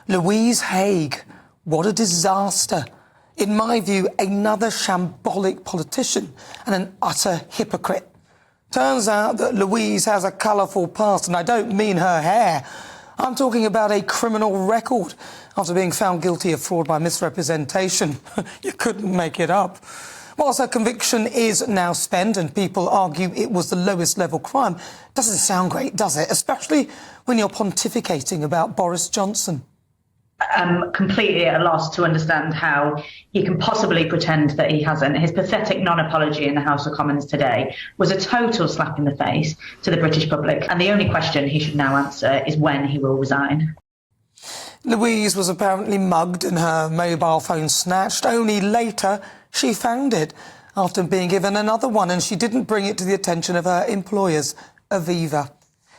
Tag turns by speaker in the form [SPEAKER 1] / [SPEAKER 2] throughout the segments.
[SPEAKER 1] Louise Haigh, what a disaster. In my view, another shambolic politician and an utter hypocrite. Turns out that Louise has a colourful past, and I don't mean her hair. I'm talking about a criminal record after being found guilty of fraud by misrepresentation. You couldn't make it up. Whilst her conviction is now spent and people argue it was the lowest level crime, doesn't sound great, does it? Especially when you're pontificating about Boris Johnson.
[SPEAKER 2] I'm completely at a loss to understand how he can possibly pretend that he hasn't. His pathetic non-apology in the House of Commons today was a total slap in the face to the British public, and the only question he should now answer is when he will resign.
[SPEAKER 1] Louise was apparently mugged and her mobile phone snatched. Only later she found it after being given another one, and she didn't bring it to the attention of her employers, Aviva.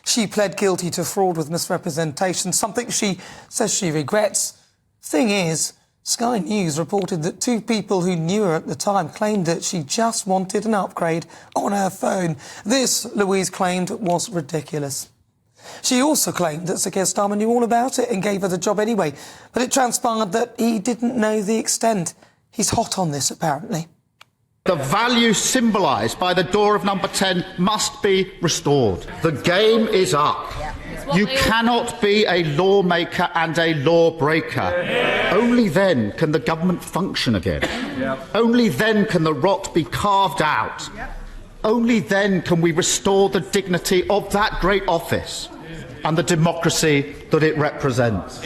[SPEAKER 1] She pled guilty to fraud with misrepresentation, something she says she regrets. Thing is, Sky News reported that two people who knew her at the time claimed that she just wanted an upgrade on her phone. This, Louise claimed, was ridiculous. She also claimed that Sir Keir Starmer knew all about it and gave her the job anyway, but it transpired that he didn't know the extent. He's hot on this, apparently.
[SPEAKER 3] The value symbolised by the door of number 10 must be restored. The game is up. You cannot be a lawmaker and a lawbreaker. Only then can the government function again. Only then can the rot be carved out. Only then can we restore the dignity of that great office and the democracy that it represents.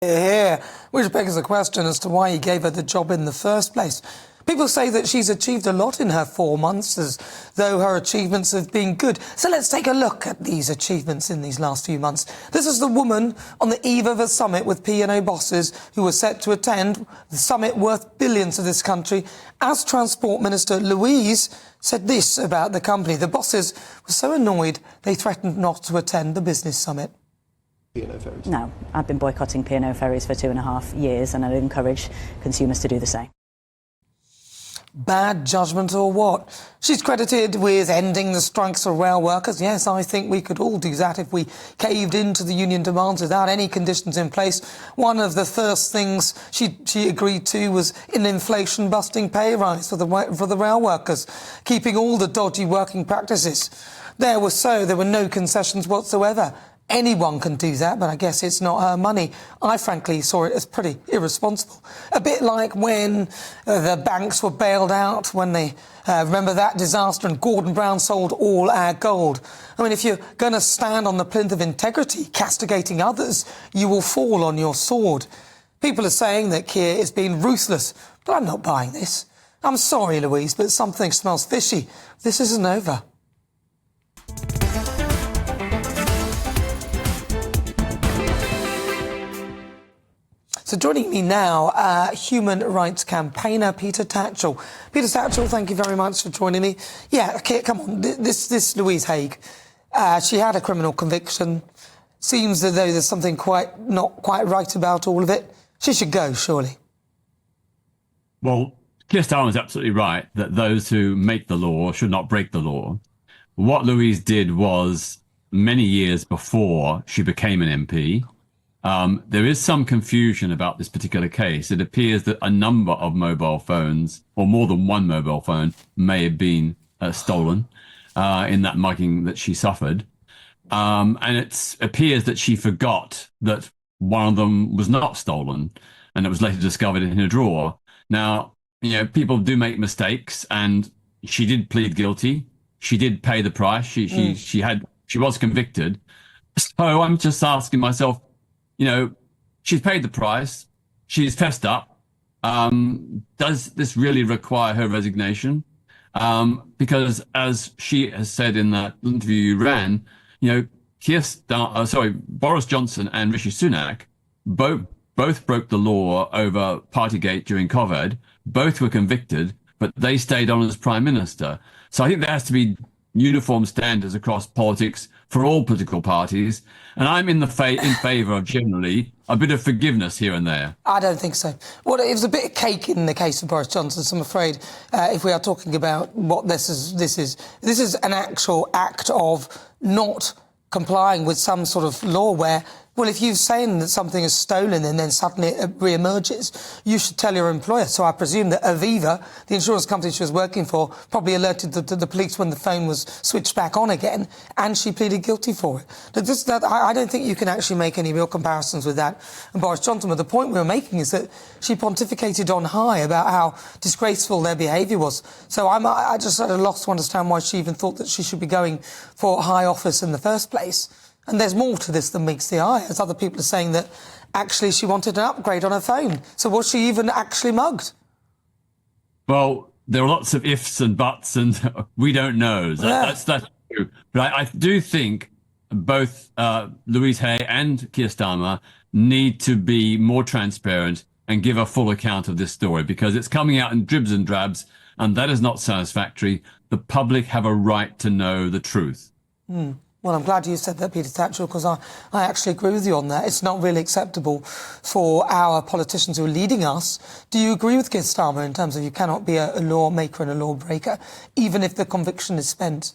[SPEAKER 1] Yeah, which begs the question as to why he gave her the job in the first place. People say that she's achieved a lot in her 4 months, as though her achievements have been good. So let's take a look at these achievements in these last few months. This is the woman on the eve of a summit with P&O bosses who were set to attend the summit worth billions to this country. As Transport Minister, Louise said this about the company. The bosses were so annoyed they threatened not to attend the business summit.
[SPEAKER 4] No, I've been boycotting P&O ferries for 2.5 years, and I'd encourage consumers to do the same.
[SPEAKER 1] Bad judgment or what? She's credited with ending the strikes for rail workers. Yes, I think we could all do that if we caved into the union demands without any conditions in place. One of the first things she agreed to was an inflation-busting pay rise for the rail workers, keeping all the dodgy working practices. There were no concessions whatsoever. Anyone can do that, but I guess it's not her money. I frankly saw it as pretty irresponsible. A bit like when the banks were bailed out, when they remember that disaster and Gordon Brown sold all our gold. I mean, if you're going to stand on the plinth of integrity, castigating others, you will fall on your sword. People are saying that Keir is being ruthless, but I'm not buying this. I'm sorry, Louise, but something smells fishy. This isn't over. So joining me now, human rights campaigner Peter Tatchell. Peter Tatchell, thank you very much for joining me. Yeah, okay, come on, this Louise Haigh, she had a criminal conviction. Seems as though there's something not quite right about all of it. She should go, surely.
[SPEAKER 5] Well, Keir Starmer is absolutely right that those who make the law should not break the law. What Louise did was, many years before she became an MP, there is some confusion about this particular case. It appears that a number of mobile phones, or more than one mobile phone, may have been stolen in that mugging that she suffered. And it appears that she forgot that one of them was not stolen, and it was later discovered in a drawer. Now, you know, people do make mistakes, and she did plead guilty. She did pay the price. She was convicted. So I'm just asking myself, you know, she's paid the price. She's fessed up. Does this really require her resignation? Because as she has said in that interview you ran, you know, Boris Johnson and Rishi Sunak both broke the law over Partygate during COVID. Both were convicted, but they stayed on as Prime Minister. So I think there has to be uniform standards across politics for all political parties, and I'm in favour of generally a bit of forgiveness here and there.
[SPEAKER 1] I don't think so. Well, it was a bit of cake in the case of Boris Johnson, so I'm afraid if we are talking about what this is an actual act of not complying with some sort of law where Well, if you're saying that something is stolen and then suddenly it re-emerges, you should tell your employer. So I presume that Aviva, the insurance company she was working for, probably alerted the police when the phone was switched back on again, and she pleaded guilty for it. I don't think you can actually make any real comparisons with that and Boris Johnson. But the point we were making is that she pontificated on high about how disgraceful their behaviour was. So I just at a loss to understand why she even thought that she should be going for high office in the first place. And there's more to this than meets the eye, as other people are saying that actually she wanted an upgrade on her phone. So was she even actually mugged?
[SPEAKER 5] Well, there are lots of ifs and buts, and we don't know. That's true. But I do think both Louise Haigh and Keir Starmer need to be more transparent and give a full account of this story, because it's coming out in dribs and drabs, and that is not satisfactory. The public have a right to know the truth.
[SPEAKER 1] Well, I'm glad you said that, Peter Tatchell, because I actually agree with you on that. It's not really acceptable for our politicians who are leading us. Do you agree with Keir Starmer in terms of you cannot be a lawmaker and a lawbreaker, even if the conviction is spent?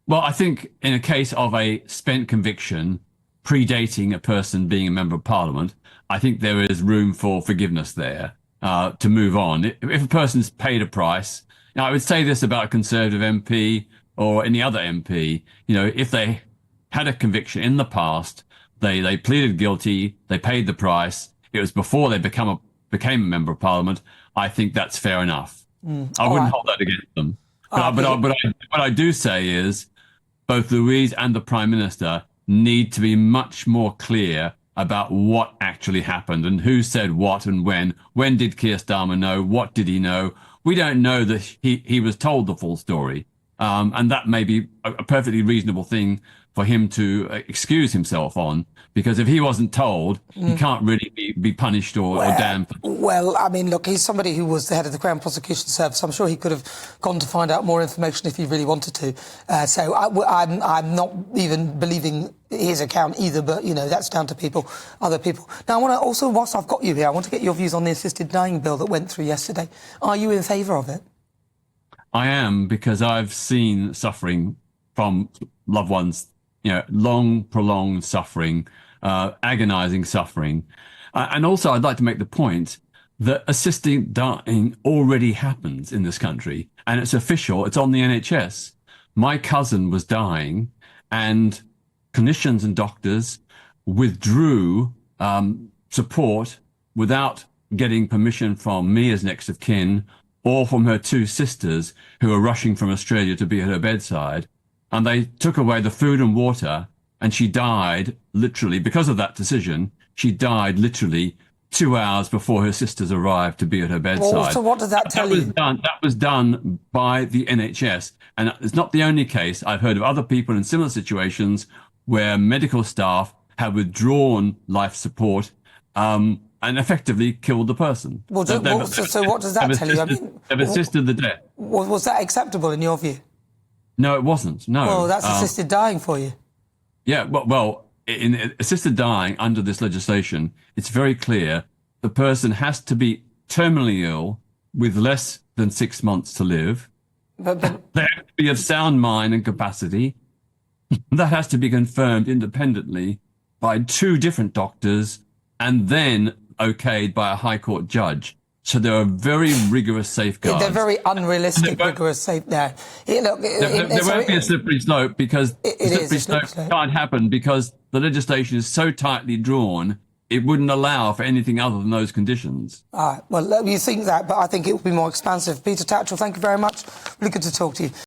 [SPEAKER 5] Well, I think in a case of a spent conviction predating a person being a member of parliament, I think there is room for forgiveness there to move on. If a person's paid a price, now I would say this about a Conservative MP or any other MP, if they had a conviction in the past, they pleaded guilty, they paid the price, it was before they became a member of parliament, I think that's fair enough. I wouldn't hold that against them. But what I do say is both Louise and the Prime Minister need to be much more clear about what actually happened and who said what and when. When did Keir Starmer know? What did he know? We don't know that he was told the full story. And that may be a perfectly reasonable thing for him to excuse himself on, because if he wasn't told, he can't really be punished or damned.
[SPEAKER 1] Well, I mean, look, he's somebody who was the head of the Crown Prosecution Service. I'm sure he could have gone to find out more information if he really wanted to. So I'm not even believing his account either, but, that's down to other people. Now, I want to also, whilst I've got you here, I want to get your views on the assisted dying bill that went through yesterday. Are you in favour of it?
[SPEAKER 5] I am, because I've seen suffering from loved ones, long, prolonged suffering, agonizing suffering. And also I'd like to make the point that assisted dying already happens in this country, and it's official. It's on the NHS. My cousin was dying, and clinicians and doctors withdrew support without getting permission from me as next of kin or from her two sisters who were rushing from Australia to be at her bedside. And they took away the food and water, and she died literally, because of that decision, she died literally 2 hours before her sisters arrived to be at her bedside.
[SPEAKER 1] Well, so what does that tell you?
[SPEAKER 5] That was done by the NHS. And it's not the only case. I've heard of other people in similar situations where medical staff have withdrawn life support and effectively killed the person.
[SPEAKER 1] Well, so what does that tell you? I mean,
[SPEAKER 5] they've assisted the death.
[SPEAKER 1] Was that acceptable in your view?
[SPEAKER 5] No, it wasn't. No.
[SPEAKER 1] Well, that's assisted dying for you.
[SPEAKER 5] Yeah, well, in assisted dying under this legislation, it's very clear the person has to be terminally ill with less than 6 months to live. But they have to be of sound mind and capacity. That has to be confirmed independently by 2 different doctors and then okayed by a High Court judge. So there are very rigorous safeguards.
[SPEAKER 1] They're very unrealistic, rigorous safeguards.
[SPEAKER 5] There won't be a slippery slope, because the slippery slope can't happen because the legislation is so tightly drawn, it wouldn't allow for anything other than those conditions.
[SPEAKER 1] All right. Well, you think that, but I think it will be more expansive. Peter Tatchell, thank you very much. Really good to talk to you.